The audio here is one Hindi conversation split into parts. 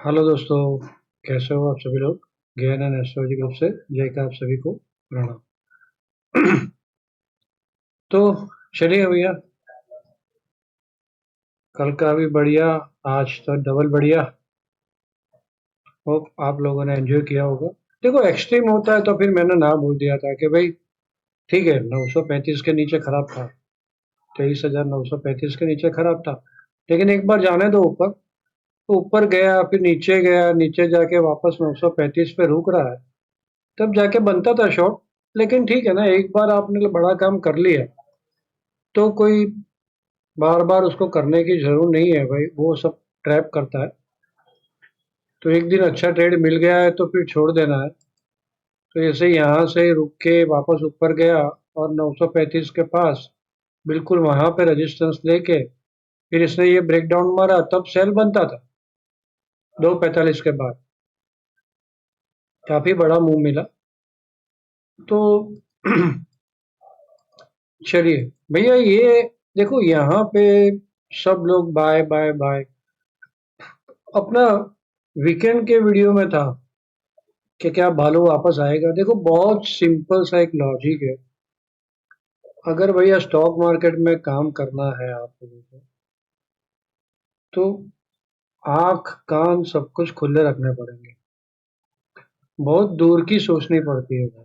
हेलो दोस्तों, कैसे हो आप सभी लोग। ज्ञान एंड एस्ट्रोलॉजी ग्रुप से जय का आप सभी को प्रणाम। तो चलिए भैया, कल का भी बढ़िया, आज तो डबल बढ़िया। होप आप लोगों ने एंजॉय किया होगा। देखो, एक्सट्रीम होता है तो फिर मैंने ना बोल दिया था कि भाई ठीक है, 935 के नीचे खराब था, 23,935 के नीचे खराब था, लेकिन एक बार जाने दो ऊपर। तो ऊपर गया, नीचे जाके वापस 935 पे रुक रहा है, तब जाके बनता था शॉट। लेकिन ठीक है ना, एक बार आपने बड़ा काम कर लिया तो कोई बार बार उसको करने की जरूर नहीं है भाई, वो सब ट्रैप करता है। तो एक दिन अच्छा ट्रेड मिल गया है तो फिर छोड़ देना है। तो जैसे यहाँ से रुक के वापस ऊपर गया और 935 के पास बिल्कुल वहां पे रेजिस्टेंस लेके फिर इसने ये ब्रेकडाउन मारा, तब सेल बनता था 2:45 के बाद। काफी बड़ा मूव मिला। तो चलिए भैया, ये देखो यहाँ पे सब लोग बाय बाय बाय अपना वीकेंड के वीडियो में था कि क्या भालू वापस आएगा। देखो, बहुत सिंपल सा एक लॉजिक है। अगर भैया स्टॉक मार्केट में काम करना है आप लोगों को, तो आंख कान सब कुछ खुले रखने पड़ेंगे, बहुत दूर की सोचनी पड़ती है भाई।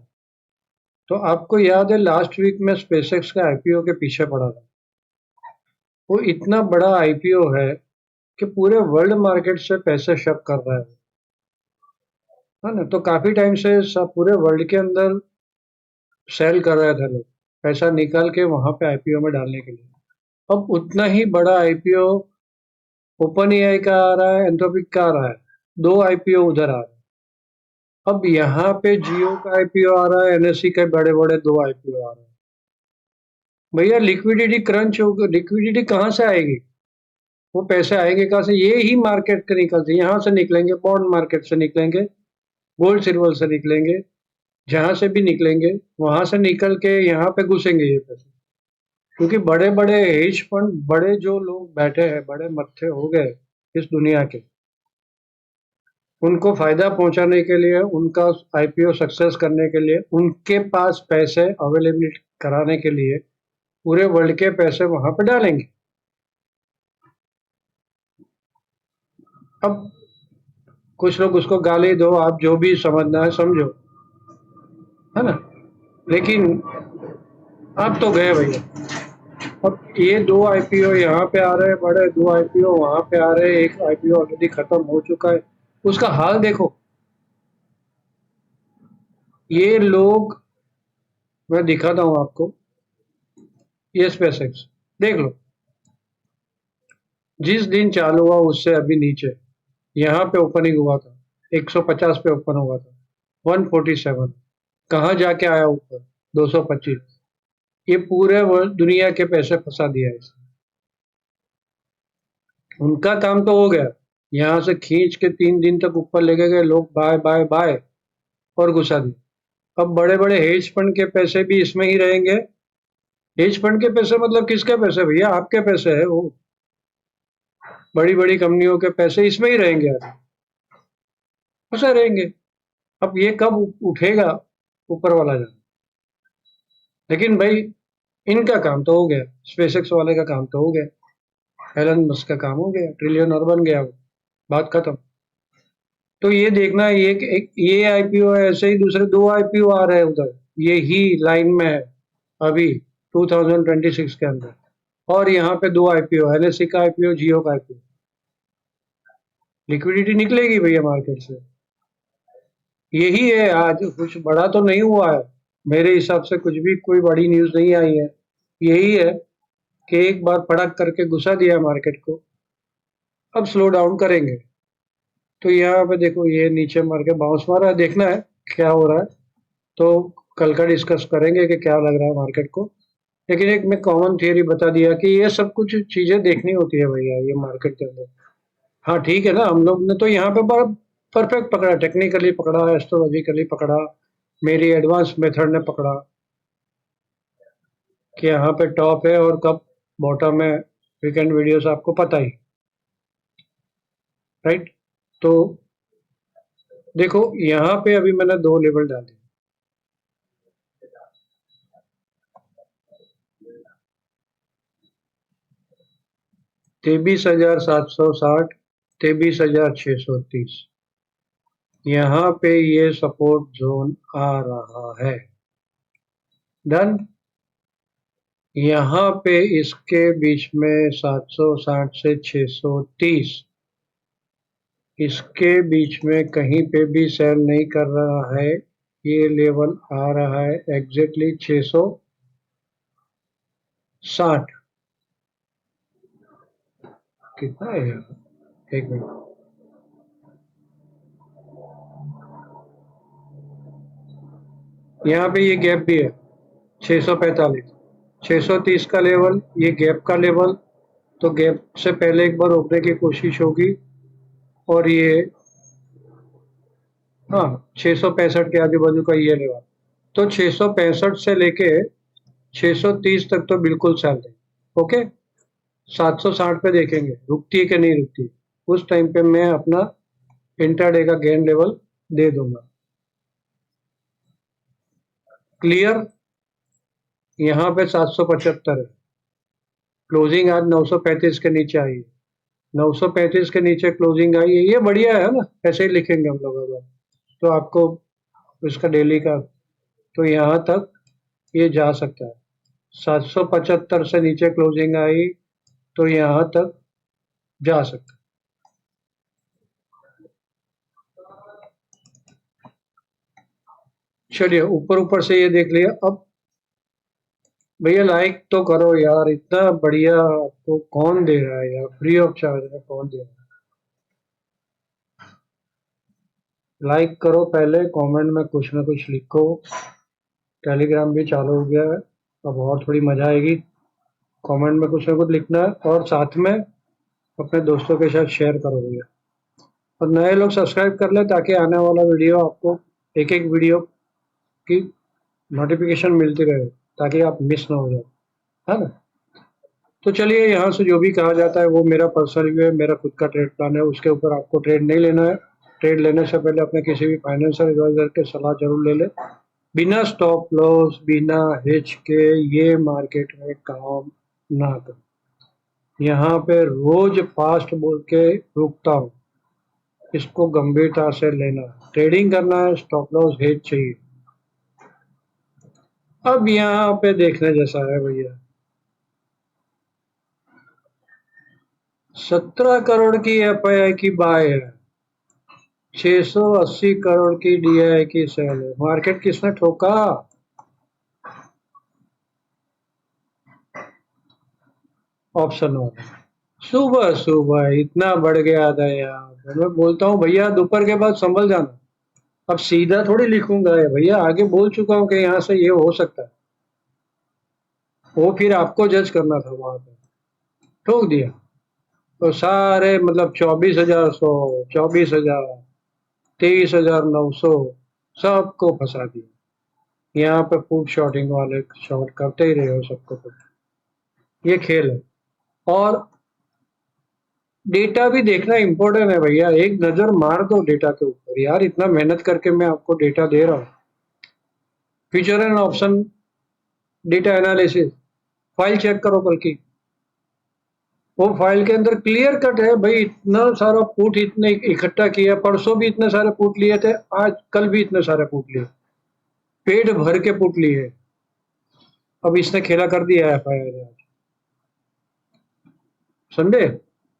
तो आपको याद है लास्ट वीक में स्पेसएक्स का आईपीओ के पीछे पड़ा था। वो इतना बड़ा आईपीओ है कि पूरे वर्ल्ड मार्केट से पैसे शक कर रहा है ना। तो काफी टाइम से सब पूरे वर्ल्ड के अंदर सेल कर रहे थे लोग, पैसा निकाल के वहां पे आईपीओ में डालने के लिए। अब उतना ही बड़ा आईपीओ ओपन एआई का आ रहा है, एंथ्रोपिक का आ रहा है, दो आईपीओ उधर आ रहे हैं। अब यहाँ पे जियो का आईपीओ आ रहा है, एनएससी के बड़े बड़े दो आईपीओ आ रहे हैं। भैया लिक्विडिटी क्रंच होगा, लिक्विडिटी कहाँ से आएगी? वो पैसे आएंगे कहाँ से? ये ही मार्केट के निकलते, यहाँ से निकलेंगे, बॉन्ड मार्केट से निकलेंगे, गोल्ड सिल्वर से निकलेंगे, जहां से भी निकलेंगे वहां से निकल के यहाँ पे घुसेंगे ये पैसे। क्योंकि बड़े बड़े हेज फंड, बड़े जो लोग बैठे हैं, बड़े मत्थे हो गए इस दुनिया के, उनको फायदा पहुंचाने के लिए, उनका आईपीओ सक्सेस करने के लिए, उनके पास पैसे अवेलेबल कराने के लिए पूरे वर्ल्ड के पैसे वहां पे डालेंगे। अब कुछ लोग उसको गाली दो, आप जो भी समझना है समझो, है ना। लेकिन आप तो गए भैया। अब ये दो आईपीओ यहाँ पे आ रहे हैं, बड़े दो आईपीओ वहां पे आ रहे हैं, एक आईपीओ ऑलरेडी खत्म हो चुका है। उसका हाल देखो। ये लोग, मैं दिखाता हूँ आपको, ये स्पेसएक्स देख लो, जिस दिन चालू हुआ उससे अभी नीचे, यहाँ पे ओपनिंग हुआ था 150 पे ओपन हुआ था, 147, कहाँ जाके आया ऊपर 225। ये पूरे वर्ल्ड दुनिया के पैसे फंसा दिया है इसने। उनका काम तो हो गया, यहाँ से खींच के 3 दिन तक ऊपर लेके गए लोग, बाय बाय बाय, और घुसा दिया। अब बड़े बड़े हेज फंड के पैसे भी इसमें ही रहेंगे। हेज फंड के पैसे मतलब किसके पैसे भैया? आपके पैसे है वो, बड़ी बड़ी कंपनियों के पैसे इसमें ही रहेंगे, आगे फंसे रहेंगे। अब ये कब उठेगा, ऊपर वाला जाने। लेकिन भाई इनका काम तो हो गया, स्पेसएक्स वाले का काम तो हो गया, एलन मस्क का काम हो गया, ट्रिलियनर बन गया वो, बात खत्म। तो ये देखना, ये आईपीओ है, ऐसे ही दूसरे दो आईपीओ आ रहे हैं उधर, ये ही लाइन में है अभी 2026 के अंदर। और यहाँ पे दो आईपीओ, एनएससी का आईपीओ, जियो का आईपीओ। लिक्विडिटी निकलेगी भैया मार्केट से। यही है, आज कुछ बड़ा तो नहीं हुआ है मेरे हिसाब से, कुछ भी कोई बड़ी न्यूज नहीं आई है। यही है कि एक बार फड़क करके घुसा दिया मार्केट को, अब स्लो डाउन करेंगे। तो यहाँ पे देखो, ये नीचे मार के बाउंस मारा है, देखना है क्या हो रहा है। तो कल का डिस्कस करेंगे कि क्या लग रहा है मार्केट को। लेकिन एक मैं कॉमन थियरी बता दिया कि ये सब कुछ चीजें देखनी होती है भैया ये मार्केट के अंदर। हाँ ठीक है ना, हम लोग ने तो यहाँ पे बड़ा परफेक्ट पकड़ा, टेक्निकली पकड़ा, एस्ट्रोलॉजिकली पकड़ा, मेरी एडवांस मेथड ने पकड़ा कि यहाँ पे टॉप है और कब बॉटम है। वीकेंड वीडियोस आपको पता ही, राइट। तो देखो यहाँ पे अभी मैंने 2 लेवल डाले, 23,760, 23,630। यहाँ पे ये सपोर्ट जोन आ रहा है। डन। यहाँ पे इसके बीच में 760 से 630, इसके बीच में कहीं पे भी सेल नहीं कर रहा है। ये लेवल आ रहा है एग्जैक्टली 660। कितना है यार, एक मिनट। यहाँ पे ये गैप भी है 645, 630 का लेवल, ये गैप का लेवल। तो गैप से पहले एक बार रोकने की कोशिश होगी। और ये हाँ 665 के आजू बाजू का ये लेवल। तो 665 से लेके 630 तक तो बिल्कुल सेल है। ओके, 760 पे देखेंगे रुकती है कि नहीं रुकती। उस टाइम पे मैं अपना इंट्राडे का गेन लेवल दे दूंगा। क्लियर। यहाँ पे 775 है, क्लोजिंग आज 935 के नीचे आई है। 935 के नीचे क्लोजिंग आई है, ये बढ़िया है ना। ऐसे ही लिखेंगे हम लोग अगर तो आपको इसका डेली का। तो यहाँ तक ये जा सकता है। 775 से नीचे क्लोजिंग आई तो यहाँ तक जा सकता है। चलिए, ऊपर ऊपर से ये देख लिया। अब भैया लाइक तो करो यार, इतना बढ़िया आपको कौन दे रहा है यार, फ्री ऑफ चार्ज में कौन दे रहा है। लाइक करो पहले, कमेंट में कुछ ना कुछ लिखो। टेलीग्राम भी चालू हो गया है, अब और थोड़ी मजा आएगी। कमेंट में कुछ ना कुछ लिखना है और साथ में अपने दोस्तों के साथ शेयर करो भैया। और नए लोग सब्सक्राइब कर ले ताकि आने वाला वीडियो आपको एक एक वीडियो की नोटिफिकेशन मिलती रहे, ताकि आप मिस ना हो जाए, है ना। तो चलिए, यहाँ से जो भी कहा जाता है वो मेरा पर्सनल व्यू है, मेरा खुद का ट्रेड प्लान है, उसके ऊपर आपको ट्रेड नहीं लेना है। ट्रेड लेने से पहले अपने किसी भी फाइनेंशियल एडवाइजर के सलाह जरूर ले ले। बिना स्टॉप लॉस, बिना हेज के ये मार्केट में काम ना कर। यहाँ पे रोज फास्ट बोल के रुकता हूँ, इसको गंभीरता से लेना है। ट्रेडिंग करना है, स्टॉप लॉस हेज चाहिए। अब यहाँ पे देखने जैसा है भैया, 17 करोड़ की एफआईआई की बाय है, 680 करोड़ की डीआई की सेल है। मार्केट किसने ठोका? ऑप्शन वाला। सुबह सुबह इतना बढ़ गया था यार, मैं बोलता हूँ भैया दोपहर के बाद संभल जाना। अब सीधा थोड़ी लिखूंगा भैया, आगे बोल चुका हूँ कि यहाँ से ये हो सकता है। वो फिर आपको जज करना था, वहां पे ठोक दिया तो सारे मतलब 24,100, 24,000, 23,900 सबको फंसा दिया। यहाँ पे फूड शॉर्टिंग वाले शॉर्ट करते ही रहे हो सबको। तो ये खेल है। और डेटा भी देखना इम्पोर्टेंट है भैया, एक नजर मार दो डेटा के ऊपर यार, इतना मेहनत करके मैं आपको डेटा दे रहा हूँ। Future and option data analysis file check करो कल की। वो फाइल के अंदर क्लियर कट है भाई, इतना सारा पुट इतने इकट्ठा किया, परसों भी इतने सारे पुट लिए थे, आज कल भी इतने सारे पुट लिए, पेट भर के पुट लिए। अब इसने खेला कर दिया है फायर आज संडे।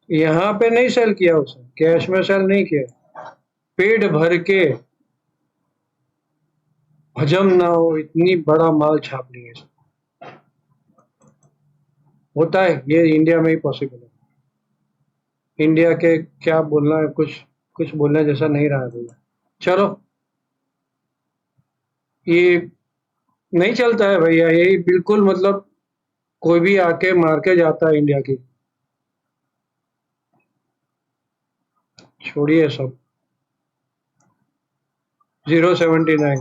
यहाँ पे नहीं सेल किया उसने, कैश में सेल नहीं किया, पेट भर के हजम ना हो इतनी बड़ा माल छाप लिया। होता है ये, इंडिया में ही पॉसिबल है। इंडिया के क्या बोलना है, कुछ कुछ बोलने जैसा नहीं रहा भैया। चलो, ये नहीं चलता है भैया, ये बिल्कुल मतलब कोई भी आके मार के जाता है इंडिया की। छोड़िए सब। 0.79,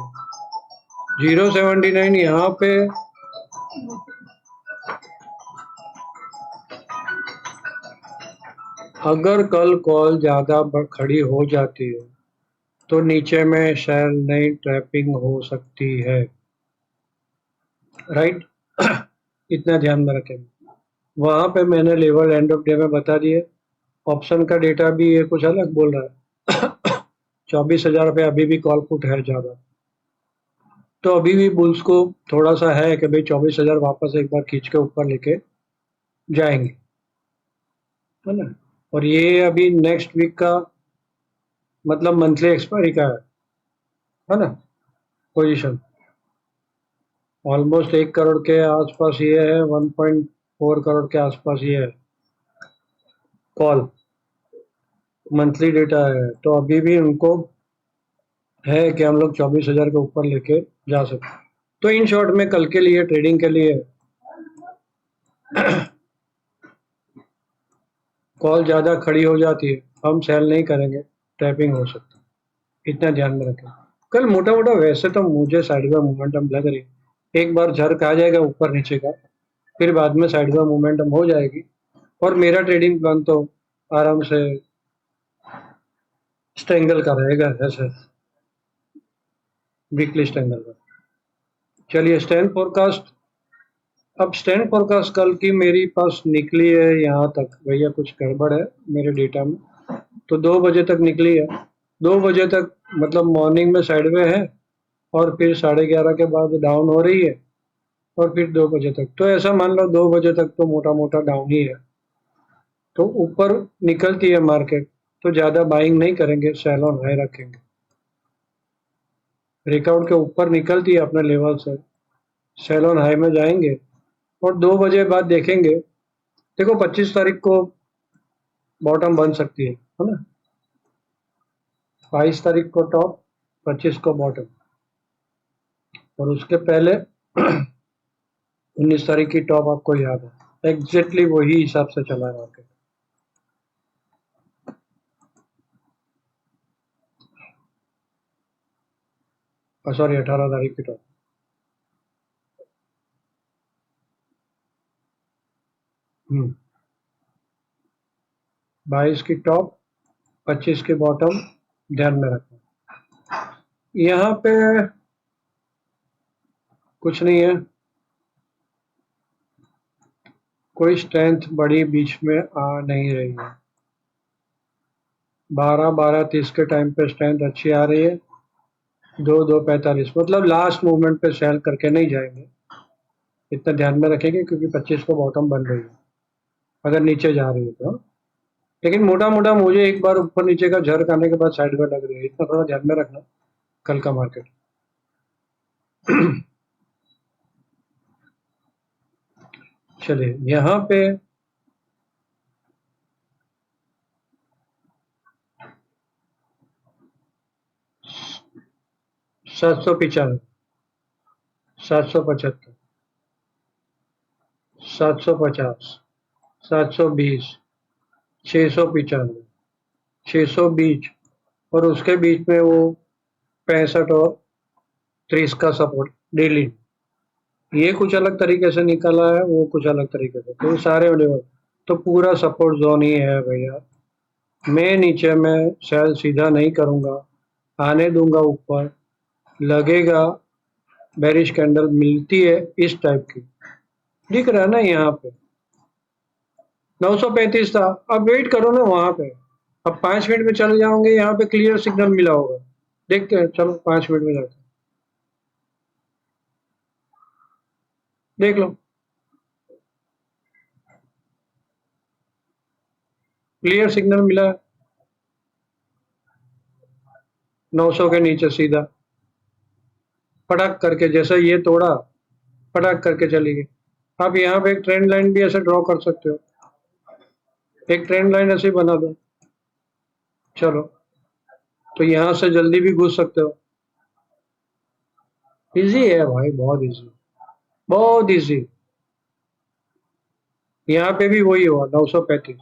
0.79 यहाँ पे। अगर कल कॉल ज़्यादा खड़ी हो जाती है तो नीचे में शेल नई ट्रैपिंग हो सकती है, राइट। इतना ध्यान में रखें। वहां पे मैंने लेवल एंड ऑफ डे में बता दिए। ऑप्शन का डेटा भी ये कुछ अलग बोल रहा है। 24,000 पे अभी भी कॉल पुट है ज़्यादा, तो अभी भी बुल्स को थोड़ा सा है कि भाई 24,000 वापस एक बार खींच के ऊपर लेके जाएंगे, है ना। और ये अभी नेक्स्ट वीक का मतलब मंथली एक्सपायरी का है ना पोजीशन। ऑलमोस्ट 1 करोड़ के आसपास ये है, 1.4 करोड़ के आसपास ये है कॉल, मंथली डेटा है। तो अभी भी उनको है कि हम लोग 24,000 के ऊपर लेके जा सकते हैं। तो इन शॉर्ट में कल के लिए ट्रेडिंग के लिए कॉल ज़्यादा खड़ी हो जाती है, हम सेल नहीं करेंगे, टैपिंग हो सकती है, इतना ध्यान में रखें। कल मोटा मोटा वैसे तो मुझे साइड में मोमेंटम लग रही है, एक बार झरक आ जाएगा ऊपर नीचे का, फिर बाद में साइड में मोमेंटम हो जाएगी। और मेरा ट्रेडिंग प्लान तो आराम से स्ट्रेंगल का रहेगा, ऐसे वीकली स्ट्रेंगल का। चलिए स्टैंड फोरकास्ट। अब स्टैंड फोरकास्ट कल की मेरी पास निकली है यहाँ तक, भैया कुछ गड़बड़ है मेरे डेटा में। तो 2 बजे तक निकली है, 2 बजे तक मतलब मॉर्निंग में साइडवे है, और फिर 11:30 के बाद डाउन हो रही है, और फिर 2 बजे तक। तो ऐसा मान लो 2 बजे तक तो मोटा मोटा डाउन ही है। तो ऊपर निकलती है मार्केट तो ज़्यादा बाइंग नहीं करेंगे, सेल ऑन हाई रखेंगे। ब्रेकआउट के ऊपर निकलती है अपने लेवल से, सेल ऑन हाई में जाएंगे, और 2 बजे बाद देखेंगे। देखो 25 तारीख को बॉटम बन सकती है ना। 22 तारीख को टॉप, 25 को बॉटम, और उसके पहले 19 तारीख की टॉप आपको याद है, एग्जैक्टली वही हिसाब से चला है मार्केट। सॉरी 18 तारीख की टॉप। 22 की टॉप, 25 की बॉटम, ध्यान में रखना। यहाँ पे कुछ नहीं है, कोई स्ट्रेंथ बड़ी बीच में आ नहीं रही है। 12:30 के टाइम पे स्ट्रेंथ अच्छी आ रही है, 2:45 मतलब लास्ट मूवमेंट पे सेल करके नहीं जाएंगे, इतना ध्यान में रखेंगे, क्योंकि 25 को बॉटम बन रही है अगर नीचे जा रही है तो। लेकिन मोटा मोटा मुझे एक बार ऊपर नीचे का झर्क आने के बाद साइड में लग रही है, इतना थोड़ा ध्यान में रखना कल का मार्केट। चलिए यहाँ पे 795, 775, 750, 720, 695, 620, और उसके बीच में वो 65 और 30 का सपोर्ट डेली। ये कुछ अलग तरीके से निकला है, वो कुछ अलग तरीके से, तो ये सारे लेवल तो पूरा सपोर्ट जोन ही है भैया। मैं नीचे में सेल सीधा नहीं करूंगा, आने दूंगा ऊपर, लगेगा बेरिश कैंडल मिलती है इस टाइप की, दिख रहा है ना यहाँ पे 935 था। अब वेट करो ना वहां पे, अब 5 मिनट में चले जाओगे, यहाँ पे क्लियर सिग्नल मिला होगा, देखते हैं, चलो 5 मिनट में जाते हैं, देख लो क्लियर सिग्नल मिला, 900 के नीचे सीधा पटक करके, जैसे ये तोड़ा पटक करके चली गई। आप यहाँ पे एक ट्रेंड लाइन भी ऐसे ड्रॉ कर सकते हो, एक ट्रेंड लाइन ऐसे बना दो, चलो तो यहाँ से जल्दी भी घुस सकते हो। इजी है भाई, बहुत इजी, बहुत इजी। यहाँ पे भी वही हुआ 935,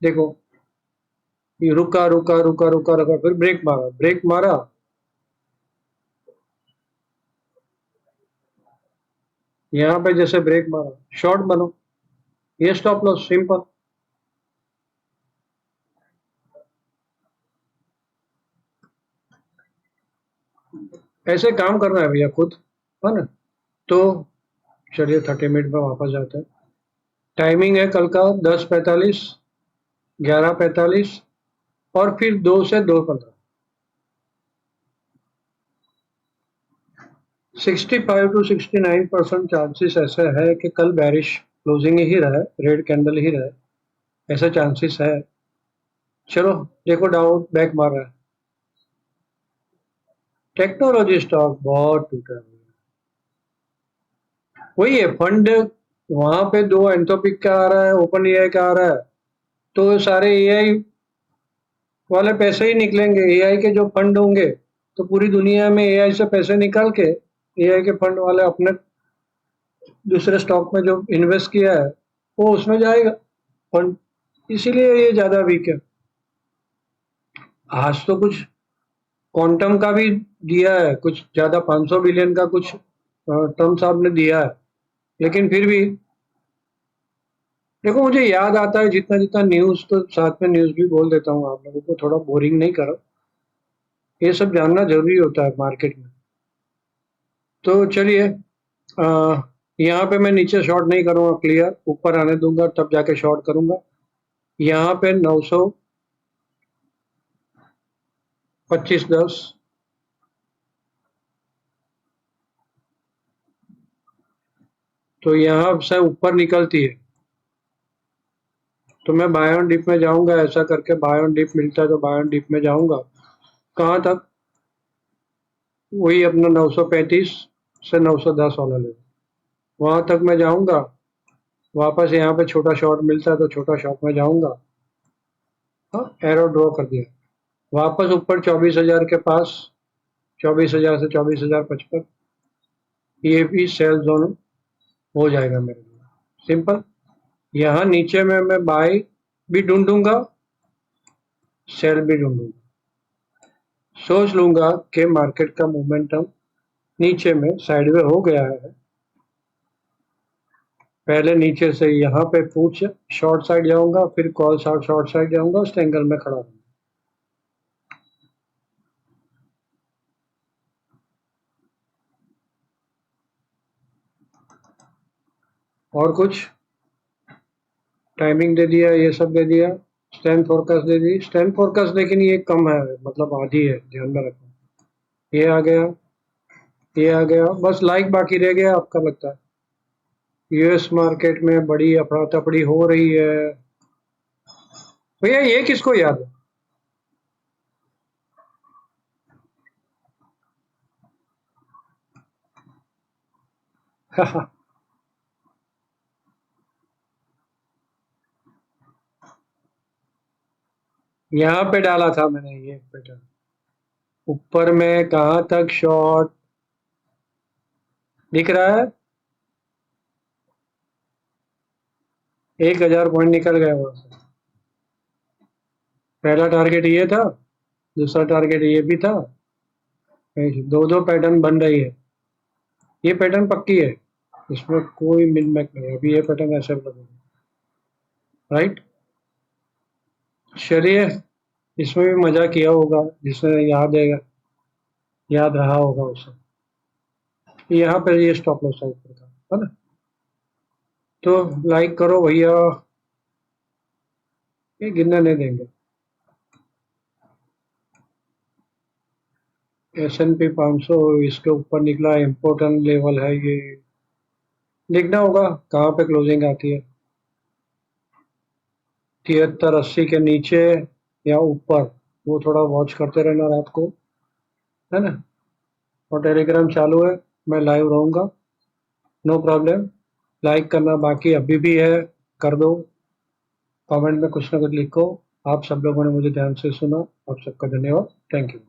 देखो ये रुका रुका रुका रुका रुका, फिर ब्रेक मारा, ब्रेक मारा, यहाँ पे जैसे ब्रेक मारा, शॉर्ट बनो, ये स्टॉप लॉस सिंपल। ऐसे काम करना है भैया खुद, है ना। तो चलिए 30 मिनट में वापस जाते हैं। टाइमिंग है कल का 10:45, 11:45 और फिर 2 से 2:15। 65 to 69% चांसेस ऐसे है कि कल बैरिश क्लोजिंग ही रहा है, रेड कैंडल ही रहा है, ऐसा चांसेस है। चलो देखो डाउन बैक मार रहा है। टेक्नोलॉजी स्टॉक बहुत टूटा है। वही है फंड, वहां पे दो एंथोपिक का आ रहा है, ओपन एआई का आ रहा है, तो सारे एआई वाले पैसे ही निकलेंगे। एआई के जो फंड होंगे तो पूरी दुनिया में एआई से पैसे निकाल के एआई के फंड वाले अपने दूसरे स्टॉक में जो इन्वेस्ट किया है वो उसमें जाएगा फंड, इसीलिए ये ज्यादा वीक है। आज तो कुछ क्वांटम का भी दिया है, कुछ ज्यादा 500 बिलियन का कुछ ट्रम्प साहब ने दिया है, लेकिन फिर भी देखो मुझे याद आता है जितना जितना न्यूज, तो साथ में न्यूज भी बोल देता हूँ आप लोगों को, थोड़ा बोरिंग नहीं करो, ये सब जानना जरूरी होता है मार्केट में। तो चलिए यहाँ पे मैं नीचे शॉर्ट नहीं करूंगा, क्लियर ऊपर आने दूंगा तब जाके शॉर्ट करूंगा। यहाँ पे 925.10, तो यहाँ से ऊपर निकलती है तो मैं बाय ऑन डिप में जाऊंगा, ऐसा करके बाय ऑन डिप मिलता है तो बाय ऑन डिप में जाऊंगा। कहाँ तक? वही अपना 935 से 910 वाला ले, वहां तक मैं जाऊंगा। वापस यहाँ पे छोटा शॉर्ट मिलता है तो छोटा शॉर्ट में जाऊंगा। हाँ, एरो ड्रॉ कर दिया, वापस ऊपर 24,000 के पास, 24,000 से 24,055, ये भी सेल जोन हो जाएगा मेरे लिए, सिंपल। यहाँ नीचे में मैं बाय भी ढूंढूंगा, सेल भी ढूंढूंगा। सोच लूंगा कि मार्केट का मोमेंटम नीचे में साइडवे हो गया है, पहले नीचे से यहाँ पे पूछ शॉर्ट साइड जाऊंगा, फिर कॉल शॉर्ट साइड जाऊंगा, उस एंगल में खड़ा रहूंगा। और कुछ टाइमिंग दे दिया, ये सब दे दिया, स्टैंड फोरकास्ट दे दी। स्टैंड फोरकास्ट लेकिन ये कम है, मतलब आधी है, ध्यान में रखना। ये आ गया, ये आ गया, बस लाइक बाकी रह गया आपका लगता है। यूएस मार्केट में बड़ी अफड़ा तफड़ी हो रही है। भैया ये किसको याद है? यहाँ पे डाला था मैंने ये पैटर्न, ऊपर में कहाँ तक शॉर्ट दिख रहा है? 1,000 पॉइंट निकल गया वहां से। पहला टारगेट ये था, दूसरा टारगेट ये भी था, दो दो पैटर्न बन रही है। ये पैटर्न पक्की है, इसमें कोई मिन मैक नहीं है, अभी ये पैटर्न ऐसे लगेगा, राइट। चलिए, इसमें भी मजा किया होगा, जिसने याद है, याद रहा होगा उसे। यहाँ पे ये स्टॉप लॉस था ऊपर का, है ना। तो लाइक करो भैया, ये गिनने नहीं देंगे। S&P 500 इसके ऊपर निकला, इम्पोर्टेंट लेवल है ये, देखना होगा कहाँ पे क्लोजिंग आती है, 73-80 के नीचे या ऊपर, वो थोड़ा वॉच करते रहना रात को, है ना। और टेलीग्राम चालू है, मैं लाइव रहूंगा, नो प्रॉब्लम। लाइक करना बाकी अभी भी है, कर दो। कमेंट में कुछ ना कुछ लिखो। आप सब लोगों ने मुझे ध्यान से सुना, आप सबका धन्यवाद, थैंक यू।